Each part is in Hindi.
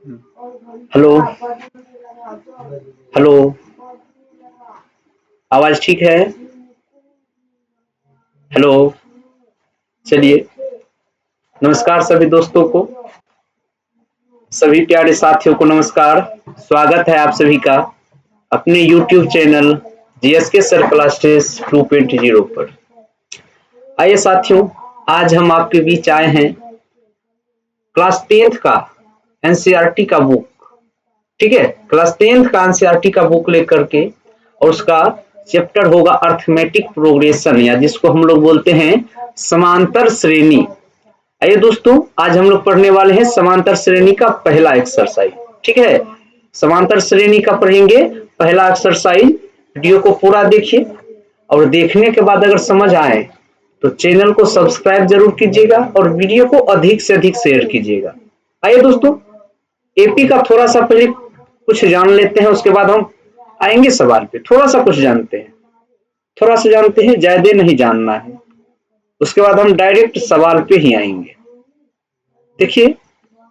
हेलो हेलो, आवाज ठीक है? हेलो, चलिए, नमस्कार सभी दोस्तों को, सभी प्यारे साथियों को नमस्कार। स्वागत है आप सभी का अपने YouTube channel GSK sir classes 2.0 पर। आइए साथियों, आज हम आपके बीच आए हैं क्लास 10th का एनसीईआरटी का बुक, ठीक है, क्लास 10th का एनसीईआरटी का बुक लेकर के, और उसका चैप्टर होगा अर्थमेटिक प्रोग्रेशन, या जिसको हम लोग बोलते हैं समांतर श्रेणी। आइए दोस्तों, आज हम लोग पढ़ने वाले हैं समांतर श्रेणी का पहला एक्सरसाइज, ठीक है। समांतर श्रेणी का पढ़ेंगे पहला एक्सरसाइज। वीडियो को पूरा देखिए, और देखने के बाद अगर समझ आए तो चैनल को सब्सक्राइब जरूर कीजिएगा और वीडियो को अधिक से अधिक शेयर कीजिएगा। आइए दोस्तों, एपी का थोड़ा सा पहले कुछ जान लेते हैं, उसके बाद हम आएंगे सवाल पे। थोड़ा सा कुछ जानते हैं, थोड़ा सा जानते हैं, ज्यादा नहीं जानना है। उसके बाद हम डायरेक्ट सवाल पे ही आएंगे। देखिए,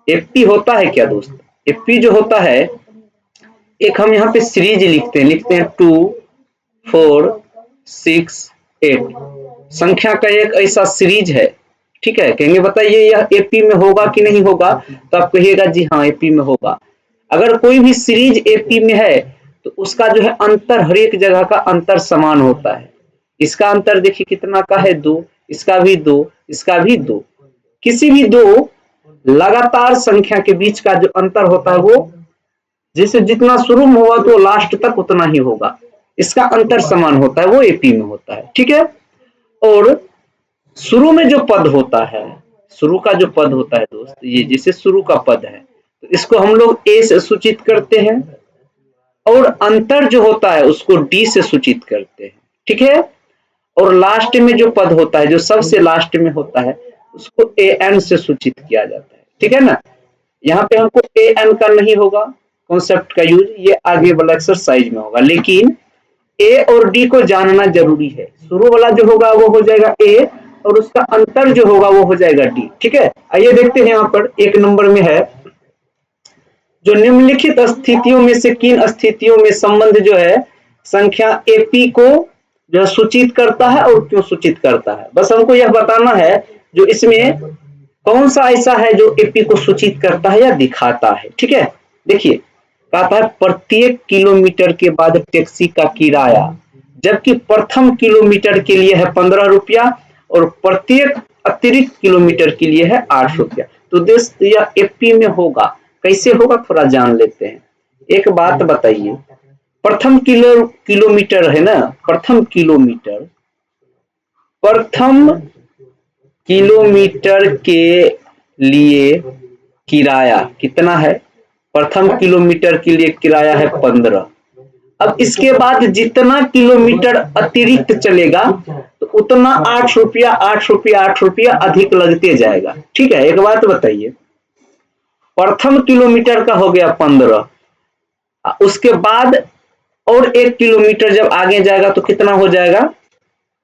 एपी होता है क्या दोस्त? एपी जो होता है, एक हम यहाँ पे सीरीज लिखते हैं 2, 4, 6, 8 संख्या का एक ऐसा सीरीज है, ठीक है। कहेंगे बताइए यह एपी में होगा कि नहीं होगा, तो आप कहिएगा जी हाँ एपी में होगा। अगर कोई भी सीरीज एपी में है तो उसका जो है अंतर, हर एक जगह का अंतर समान होता है। इसका अंतर देखिए कितना का है, 2, इसका भी 2, इसका भी 2। किसी भी दो लगातार संख्या के बीच का जो अंतर होता है वो जैसे जितना शुरू में हुआ तो लास्ट तक उतना ही होगा, इसका अंतर समान होता है, वो एपी में होता है, ठीक है। और शुरू में जो पद होता है, शुरू का जो पद होता है दोस्त, ये जैसे शुरू का पद है तो इसको हम लोग ए से सूचित करते हैं, और अंतर जो होता है उसको डी से सूचित करते हैं, ठीक है। और लास्ट में जो पद होता है, जो सबसे लास्ट में होता है, उसको ए एन से सूचित किया जाता है, ठीक है ना। यहाँ पे हमको ए एन का नहीं होगा कॉन्सेप्ट का यूज, ये आगे वाला एक्सरसाइज में होगा, लेकिन ए और डी को जानना जरूरी है। शुरू वाला जो होगा वो हो जाएगा ए, और उसका अंतर जो होगा वो हो जाएगा डी, ठीक है। आइए देखते हैं, यहाँ पर एक नंबर में है, जो निम्नलिखित स्थितियों में से किन स्थितियों में संबंध जो है संख्या एपी को जो सूचित करता है और क्यों सूचित करता है। बस हमको यह बताना है जो इसमें कौन सा ऐसा है जो एपी को सूचित करता है या दिखाता है, ठीक है। देखिए, कहता है प्रत्येक किलोमीटर के बाद टैक्सी का किराया, जबकि प्रथम किलोमीटर के लिए है 15 रुपया और प्रत्येक अतिरिक्त किलोमीटर के लिए है 8 रुपया। तो दोस्त यह एपी में होगा, कैसे होगा थोड़ा जान लेते हैं। एक बात बताइए, प्रथम किलोमीटर है ना, प्रथम किलोमीटर के लिए किराया कितना है? प्रथम किलोमीटर के लिए किराया है 15। अब इसके बाद जितना किलोमीटर अतिरिक्त चलेगा तो उतना 8 रुपया 8 रुपया 8 रुपया अधिक लगते जाएगा, ठीक है। एक बात बताइए, प्रथम किलोमीटर का हो गया 15, उसके बाद और 1 किलोमीटर जब आगे जाएगा तो कितना हो जाएगा?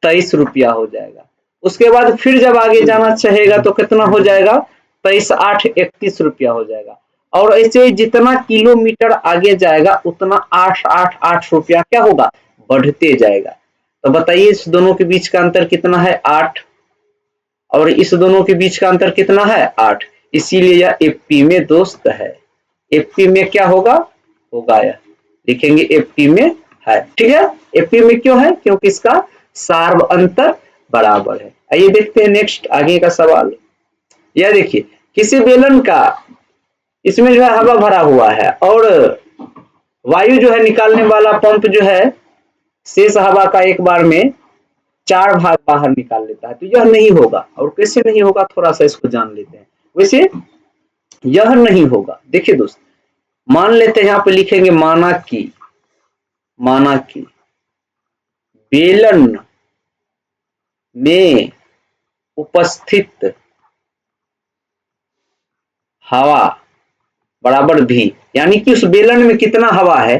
23 रुपया हो जाएगा। उसके बाद फिर जब आगे जाना चाहेगा तो कितना हो जाएगा? 23 8 31 रुपया हो जाएगा। और ऐसे जितना किलोमीटर आगे जाएगा उतना 8 8 8 रुपया क्या होगा? बढ़ते जाएगा। तो बताइए इस दोनों के बीच का अंतर कितना है? 8। और इस दोनों के बीच का अंतर कितना है? 8। इसीलिए यह एपी में दोस्त है। एपी में क्या होगा? होगा यह, लिखेंगे एपी में है, ठीक है। एपी में क्यों है? क्योंकि इसका सार्व अंतर बराबर है। आइए देखते हैं नेक्स्ट आगे का सवाल। यह देखिए, किसी बेलन का, इसमें जो है हवा भरा हुआ है और वायु जो है निकालने वाला पंप जो है शेष हवा का एक बार में 4 भाग बाहर निकाल लेता है, तो यह नहीं होगा। और कैसे नहीं होगा थोड़ा सा इसको जान लेते हैं। वैसे यह नहीं होगा। देखिए दोस्त, मान लेते हैं, यहाँ पे लिखेंगे माना कि बेलन में उपस्थित हवा बराबर भी, यानी कि उस बेलन में कितना हवा है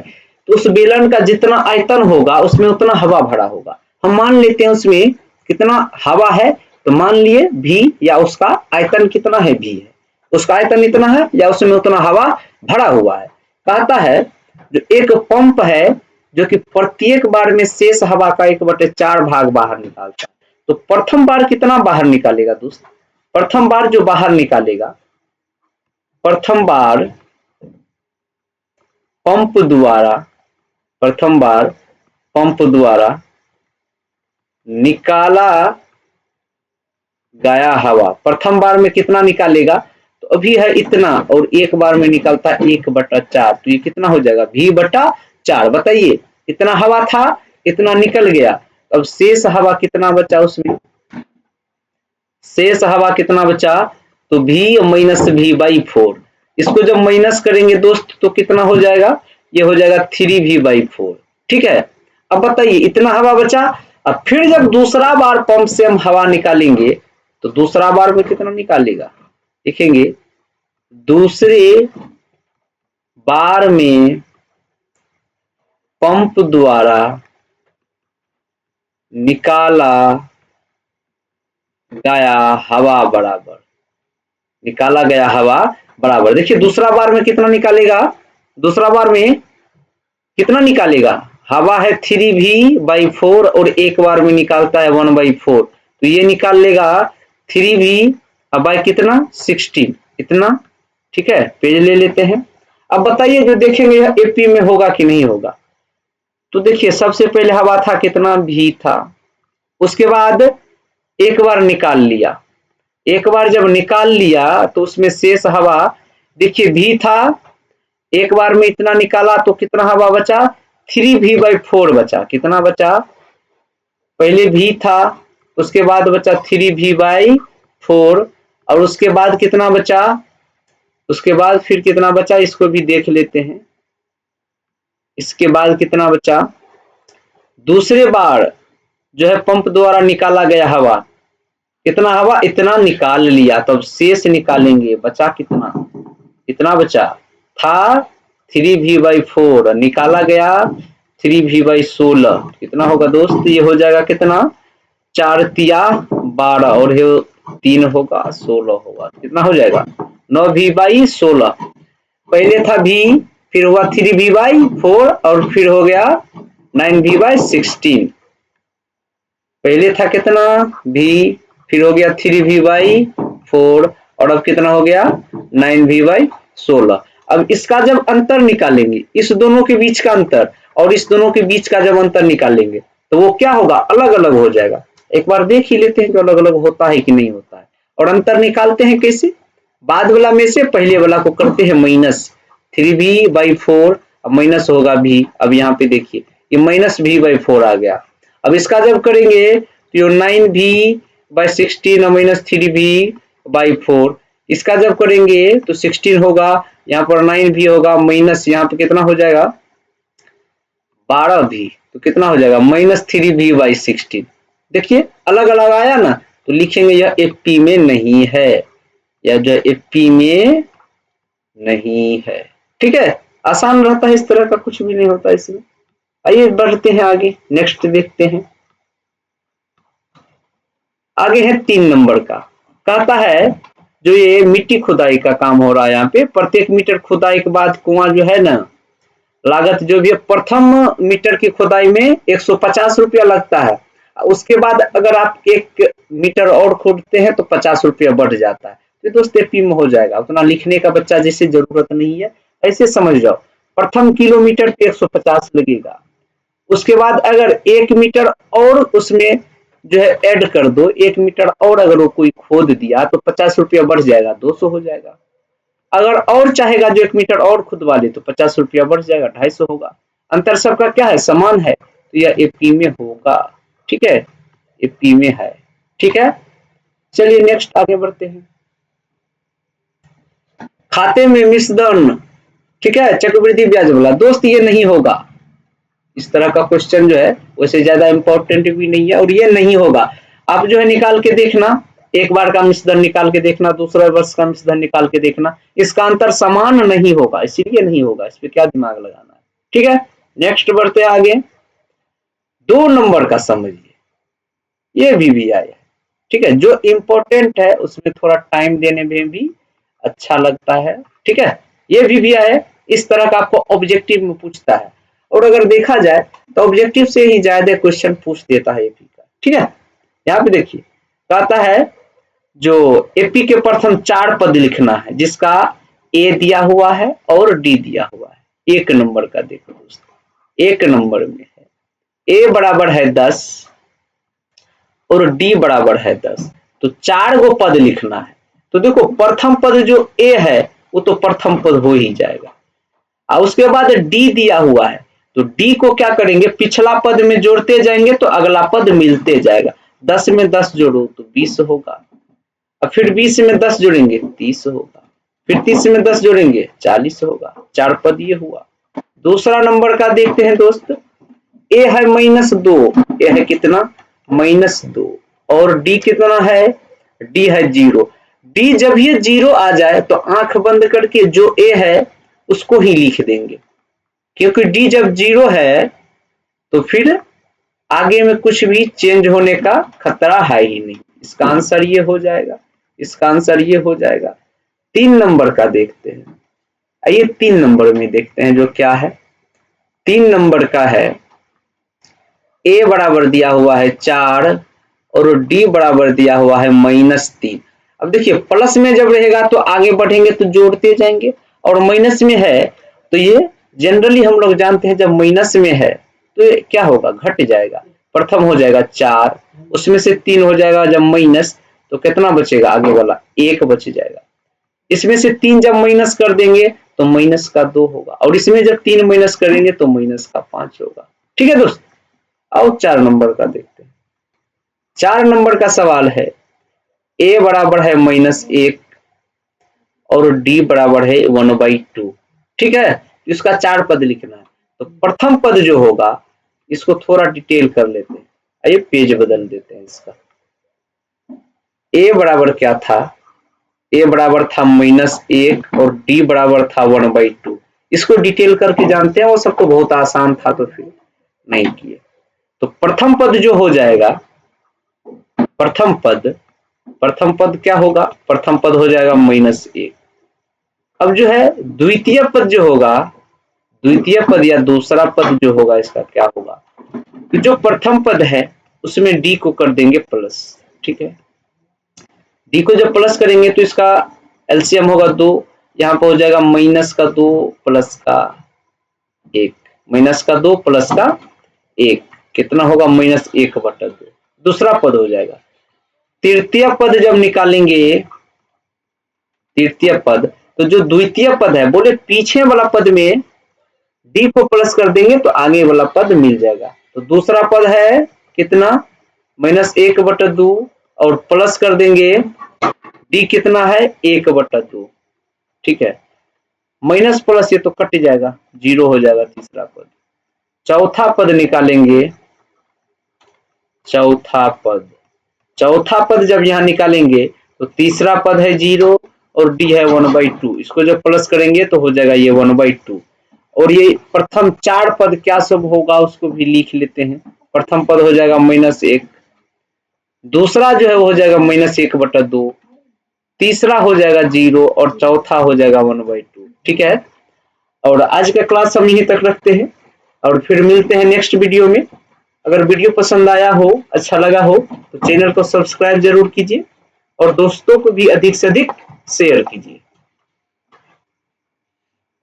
तो उस बेलन का जितना आयतन होगा उसमें उतना हवा भरा होगा। हम मान लेते हैं उसमें कितना हवा है, तो मान लिए भी, या उसका आयतन कितना है भी है। उसका आयतन इतना है या उसमें उतना हवा भरा हुआ है। कहता है जो एक पंप है जो कि प्रत्येक बार में शेष हवा का 1/4 भाग बाहर निकालता है। तो प्रथम बार कितना बाहर निकालेगा दोस्त? प्रथम बार जो बाहर निकालेगा, प्रथम बार पंप द्वारा, प्रथम बार पंप द्वारा निकाला गया हवा, प्रथम बार में कितना निकालेगा? तो अभी है इतना और एक बार में निकलता 1/4, तो ये कितना हो जाएगा? V/4। बताइए इतना हवा था, इतना निकल गया, अब शेष हवा कितना बचा उसमें? शेष हवा कितना बचा? तो V माइनस V/4। इसको जब माइनस करेंगे दोस्त तो कितना हो जाएगा? ये हो जाएगा 3V/4। ठीक है, अब बताइए इतना हवा बचा। अब फिर जब दूसरा बार पंप से हम हवा निकालेंगे तो दूसरा बार में कितना निकालेगा? देखेंगे दूसरे बार में पंप द्वारा निकाला गया हवा बराबर, निकाला गया हवा बराबर, देखिए दूसरा बार में कितना निकालेगा? दूसरा बार में कितना निकालेगा? हवा है 3V/4 और एक बार में निकालता है 1/4, तो ये निकाल लेगा 3V बाई कितना? 16, इतना। ठीक है, पेज ले लेते हैं। अब बताइए जो देखेंगे यह एपी में होगा कि नहीं होगा। तो देखिए सबसे पहले हवा था कितना? V था, उसके बाद एक बार निकाल लिया, एक बार जब निकाल लिया तो उसमें शेष हवा देखिए V था, एक बार में इतना निकाला तो कितना हवा बचा? 3V/4 बचा। कितना बचा? पहले V था, उसके बाद बचा 3V/4 और उसके बाद कितना बचा? उसके बाद फिर कितना बचा इसको भी देख लेते हैं। इसके बाद कितना बचा? दूसरे बार जो है पंप द्वारा निकाला गया हवा, कितना हवा? इतना निकाल लिया, तो अब शेष निकालेंगे, बचा कितना? इतना बचा था 3V/4, निकाला गया 3V/16, कितना होगा दोस्त? ये हो जाएगा कितना? 4 तिया 12 और ये 3 होगा 16 होगा, कितना हो जाएगा? 9V/16। पहले था V, फिर हुआ 3V/4 और फिर हो गया 9V/16। पहले था कितना? V, फिर हो गया 3V/4 और अब कितना हो गया? 9V/16। अब इसका जब अंतर निकालेंगे, इस दोनों के बीच का अंतर और इस दोनों के बीच का जब अंतर निकालेंगे तो वो क्या होगा? अलग अलग हो जाएगा। एक बार देख ही लेते हैं कि अलग अलग होता है कि नहीं होता है। और अंतर निकालते हैं कैसे? बाद वाला में से पहले वाला को करते हैं माइनस, 3V/4 अब माइनस होगा V। अब यहाँ पे देखिए ये माइनस V/4 आ गया। अब इसका जब करेंगे तो ये 9V/16 और माइनस 3V/4, इसका जब करेंगे तो 16 होगा, यहाँ पर 9V होगा, माइनस यहाँ पे कितना हो जाएगा? 12V, तो कितना हो जाएगा? Minus 3V/16। देखिए अलग अलग आया ना, तो लिखेंगे यह एफपी में नहीं है, या जो एफपी में नहीं है। ठीक है, आसान रहता है, इस तरह का कुछ भी नहीं होता इसमें। आइए बढ़ते हैं आगे, नेक्स्ट देखते हैं। आगे है 3 नंबर का। कहता है जो ये मिट्टी खुदाई का काम हो रहा है यहाँ पे, प्रत्येक मीटर खुदाई के बाद कुआं जो है ना, लागत जो भी है प्रथम मीटर की खुदाई में 150 रुपया लगता है, उसके बाद अगर आप 1 मीटर और खोदते हैं तो 50 रुपया बढ़ जाता है। तो दोस्तों एपी में हो जाएगा, उतना लिखने का बच्चा जैसे जरूरत नहीं है, ऐसे समझ जाओ। प्रथम किलोमीटर पे 150 लगेगा, उसके बाद अगर 1 मीटर और उसमें जो है ऐड कर दो, 1 मीटर और अगर वो कोई खोद दिया तो 50 रुपया बढ़ जाएगा, 200 हो जाएगा। अगर और चाहेगा जो 1 मीटर और खुदवा ले तो 50 रुपया बढ़ जाएगा, 250 होगा। अंतर सबका क्या है? समान है, तो यह एपी में होगा। ठीक है, एपी में है। ठीक है, चलिए नेक्स्ट आगे बढ़ते हैं। खाते में मिश्रधन, ठीक है, चक्रवृद्धि ब्याज वाला, दोस्त ये नहीं होगा। इस तरह का क्वेश्चन जो है वैसे ज्यादा इंपॉर्टेंट भी नहीं है और ये नहीं होगा। आप जो है निकाल के देखना, एक बार का मिश्रधन निकाल के देखना, दूसरा वर्ष का मिश्रधन निकाल के देखना, इसका अंतर समान नहीं होगा, इसीलिए नहीं होगा, इस पे क्या दिमाग लगाना है। ठीक है, नेक्स्ट बढ़ते आगे। 2 नंबर का समझिए, ये भी आया। ठीक है, जो इम्पोर्टेंट है उसमें थोड़ा टाइम देने में भी अच्छा लगता है। ठीक है, ये भी है, इस तरह का आपको ऑब्जेक्टिव में पूछता है। और अगर देखा जाए तो ऑब्जेक्टिव से ही ज्यादा क्वेश्चन पूछ देता है एपी का। ठीक है, यहाँ पे देखिए कहता है जो एपी के प्रथम 4 पद लिखना है जिसका ए दिया हुआ है और डी दिया हुआ है। 1 नंबर का देखो दोस्तों, 1 नंबर में है ए बराबर है 10 और डी बराबर है 10, तो 4 गो पद लिखना है। तो देखो प्रथम पद जो ए है वो तो प्रथम पद हो ही जाएगा, और उसके बाद डी दिया हुआ है तो डी को क्या करेंगे, पिछला पद में जोड़ते जाएंगे तो अगला पद मिलते जाएगा। 10 में 10 जोड़ो तो 20 होगा, और फिर 20 में 10 जोड़ेंगे 30 होगा, फिर 30 में 10 जोड़ेंगे 40 होगा। 4 पद ये हुआ। दूसरा नंबर का देखते हैं दोस्त, ए है -2, ए है कितना -2, और डी कितना है, डी है 0। डी जब ये 0 आ जाए तो आंख बंद करके जो ए है उसको ही लिख देंगे, क्योंकि डी जब 0 है तो फिर आगे में कुछ भी चेंज होने का खतरा है ही नहीं। इसका आंसर ये हो जाएगा, इसका आंसर ये हो जाएगा। 3 नंबर का देखते हैं, आइए 3 नंबर में देखते हैं जो क्या है। 3 नंबर का है ए बराबर दिया हुआ है 4 और डी बराबर दिया हुआ है -3। अब देखिए प्लस में जब रहेगा तो आगे बढ़ेंगे तो जोड़ते जाएंगे, और माइनस में है तो ये जनरली हम लोग जानते हैं जब माइनस में है तो ये क्या होगा, घट जाएगा। प्रथम हो जाएगा 4, उसमें से 3 हो जाएगा जब माइनस, तो कितना बचेगा आगे वाला 1 बच जाएगा। इसमें से 3 जब माइनस कर देंगे तो माइनस का 2 होगा, और इसमें जब 3 माइनस करेंगे तो माइनस का 5 होगा। ठीक है दोस्त, आओ 4 नंबर का देखते हैं। 4 नंबर का सवाल है ए बराबर है -1 और डी बराबर है 1/2। ठीक है, इसका 4 पद लिखना है। तो प्रथम पद जो होगा इसको थोड़ा डिटेल कर लेते हैं, आइए पेज बदल देते हैं इसका। ए बराबर क्या था, ए बराबर था -1 और डी बराबर था 1/2। इसको डिटेल करके जानते हैं, वो सब तो बहुत आसान था तो फिर नहीं किए। तो प्रथम पद जो हो जाएगा, प्रथम पद क्या होगा, प्रथम पद हो जाएगा -1। अब जो है द्वितीय पद जो होगा, द्वितीय पद या दूसरा पद जो होगा इसका क्या होगा, तो जो प्रथम पद है उसमें डी को कर देंगे प्लस। ठीक है, डी को जब प्लस करेंगे तो इसका एलसीएम होगा 2, यहाँ पर हो जाएगा -2 प्लस का 1, -2 प्लस का 1 कितना होगा -1/2, दूसरा पद हो जाएगा। तृतीय पद जब निकालेंगे, तृतीय पद, तो जो द्वितीय पद है बोले पीछे वाला पद में डी को प्लस कर देंगे तो आगे वाला पद मिल जाएगा। तो दूसरा पद है कितना -1/2 और प्लस कर देंगे डी कितना है 1/2। ठीक है, माइनस प्लस ये तो कट जाएगा, 0 हो जाएगा तीसरा पद। चौथा पद निकालेंगे, चौथा पद जब यहाँ निकालेंगे तो तीसरा पद है 0 और डी है 1/2, इसको जब प्लस करेंगे तो हो जाएगा ये 1/2। और ये प्रथम 4 पद क्या सब होगा उसको भी लिख लेते हैं। प्रथम पद हो जाएगा -1, दूसरा जो है वो हो जाएगा -1/2, तीसरा हो जाएगा 0 और चौथा हो जाएगा 1/2। ठीक है, और आज का क्लास हम यहीं तक रखते हैं और फिर मिलते हैं नेक्स्ट वीडियो में। अगर वीडियो पसंद आया हो, अच्छा लगा हो तो चैनल को सब्सक्राइब जरूर कीजिए और दोस्तों को भी अधिक से अधिक शेयर कीजिए।